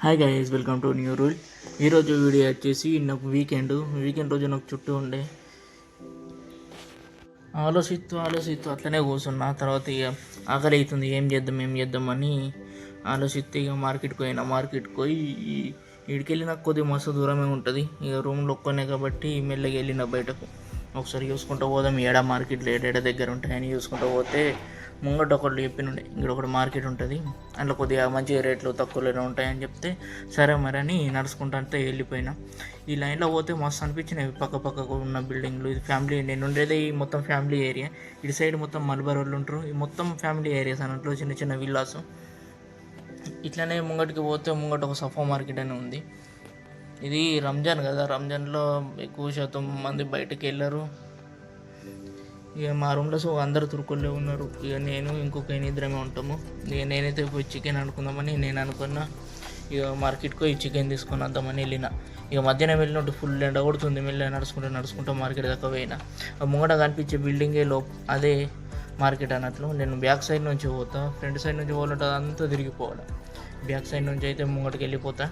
Hi guys, welcome to new rule. ఈరోజు video వచ్చేసి నాకు వీకెండ్ రోజు నాకు చుట్టూ ఉండే ఆలోచిస్తూ అట్లనే కూర్చున్నా. తర్వాత ఇక ఆకలి అవుతుంది, ఏం చేద్దాం అని ఆలోచిస్తే ఇక మార్కెట్కి పోయి ఇడికెళ్ళి నాకు కొద్దిగా మస్తు దూరమే ఉంటుంది. ఇక రూమ్లో ఒక్కనే కాబట్టి మెల్లగా వెళ్ళిన బయటకు ఒకసారి చూసుకుంటూ పోదాం, మార్కెట్లు ఏడేడ దగ్గర ఉంటాయని చూసుకుంటూ పోతే ముంగట ఒకళ్ళు చెప్పినుండే ఇక్కడ ఒకటి మార్కెట్ ఉంటుంది, అందులో కొద్దిగా మంచిగా రేట్లు తక్కువలోనే ఉంటాయని చెప్తే సరే మరి అని నడుచుకుంటూ అంతా వెళ్ళిపోయినా. ఈ లైన్లో పోతే మస్తు అనిపించినాయి పక్కకు ఉన్న బిల్డింగ్లు. ఇది ఫ్యామిలీ, నేను ఉండేది మొత్తం ఫ్యామిలీ ఏరియా. ఇటు సైడ్ మొత్తం మలబార్ వాళ్ళు ఉంటారు, ఈ మొత్తం ఫ్యామిలీ ఏరియాస్ అన్నట్లు చిన్న చిన్న విల్లాస్. ఇట్లనే ముంగటికి పోతే ముంగట ఒక సఫా మార్కెట్ అని ఉంది. ఇది రంజాన్ కదా, రంజాన్లో ఎక్కువ శాతం మంది బయటకు వెళ్ళరు. ఇక మా రూమ్లో అందరు తురుకుల్లో ఉన్నారు. ఇక నేను ఇంకొక ఇద్దరమే ఉంటాము. ఇక నేనైతే పోయి చికెన్ అనుకుందామని నేను అనుకున్నా. ఇక మార్కెట్కి పోయి చికెన్ తీసుకొని వద్దామని వెళ్ళిన. ఇక మధ్యాహ్నం వెళ్ళినట్టు ఫుల్ ఎండ కొడుతుంది. మెల్ల నడుచుకుంటూ మార్కెట్ దాకా పోయినా. ముంగట కనిపించే బిల్డింగే అదే మార్కెట్ అన్నట్లు. నేను బ్యాక్ సైడ్ నుంచి పోతా, ఫ్రంట్ సైడ్ నుంచి పోవాలంటే అంతా తిరిగిపోవాలి. బ్యాక్ సైడ్ నుంచి అయితే ముంగటికి వెళ్ళిపోతా.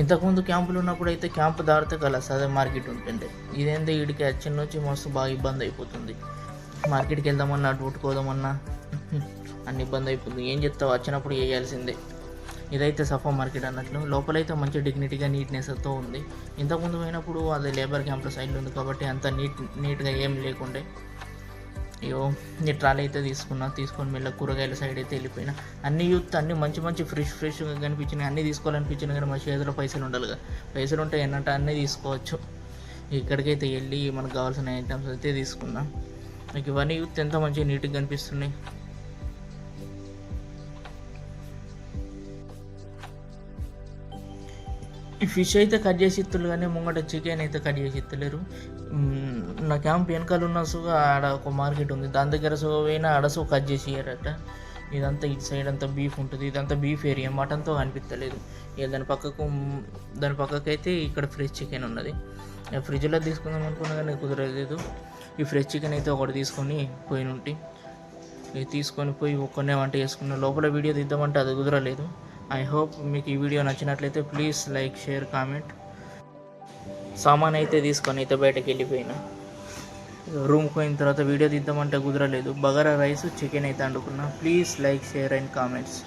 ఇంతకుముందు క్యాంపులు ఉన్నప్పుడు అయితే క్యాంపు దాడితే కలస్ అదే మార్కెట్ ఉంటుంది. ఇదేంటి వీడికి వచ్చిన నుంచి మస్తు బాగా ఇబ్బంది అయిపోతుంది. మార్కెట్కి వెళ్దామన్నా, డ్యూట్కోదామన్నా అన్ని ఇబ్బంది అయిపోతుంది. ఏం చెప్తావు, వచ్చినప్పుడు వేయాల్సిందే. ఇదైతే సఫా మార్కెట్ అన్నట్లు. లోపలైతే మంచి డిగ్నిటీగా నీట్నెస్తో ఉంది. ఇంతకుముందు పోయినప్పుడు అది లేబర్ క్యాంప్ల సైడ్లో ఉంది కాబట్టి అంత నీట్గా ఏం లేకుండే. అయ్యో నీ ట్రాలీ అయితే తీసుకొని మెల్ల కూరగాయల సైడ్ అయితే వెళ్ళిపోయినా. అన్ని మంచి ఫ్రెష్గా కనిపించినాయి. అన్నీ తీసుకోవాలనిపించినాయి కానీ మా చేతిలో పైసలు ఉండాలిగా. పైసలు ఉంటే ఏంటంటే అన్నీ తీసుకోవచ్చు. ఇక్కడికైతే వెళ్ళి మనకు కావాల్సిన ఐటమ్స్ అయితే తీసుకున్నాం. నాకు ఇవన్నీ యూత్ ఎంత మంచిగా నీట్గా కనిపిస్తున్నాయి. ఈ ఫిష్ అయితే కట్ చేసి ఇస్తున్నారు కానీ ముంగట చికెన్ అయితే కట్ చేసి ఇస్తలేరు. నా క్యాంప్ వెనకాల ఉన్న ఆడ ఒక మార్కెట్ ఉంది, దాని దగ్గర పోయినా ఆడ కట్ చేసి ఇయ్యారట. ఇదంతా ఇటు సైడ్ అంతా బీఫ్ ఉంటుంది, ఇదంతా బీఫ్ ఏరియా, మటన్తో కనిపించలేదు. ఇక దాని పక్కకైతే ఇక్కడ ఫ్రెష్ చికెన్ ఉన్నది. ఫ్రిడ్జ్లో తీసుకుందాం అనుకున్నా కానీ కుదరలేదు. ఈ ఫ్రెష్ చికెన్ అయితే ఒకటి తీసుకొని పోయినుంటి. ఇది తీసుకొని పోయి ఒక్కనే వంట చేసుకున్న. లోపల వీడియో తీద్దామంటే అది కుదరలేదు. ఐ హోప్ మీకు ఈ వీడియో నచ్చినట్లయితే ప్లీజ్ లైక్, షేర్, కామెంట్. సామాన్ అయితే తీసుకొని అయితే బయటకు వెళ్ళిపోయినా. రూమ్కి పోయిన తర్వాత వీడియో తీద్దామంటే కుదరలేదు. బగారా రైస్, చికెన్ అయితే వండుకున్నా. Please like, share and comments.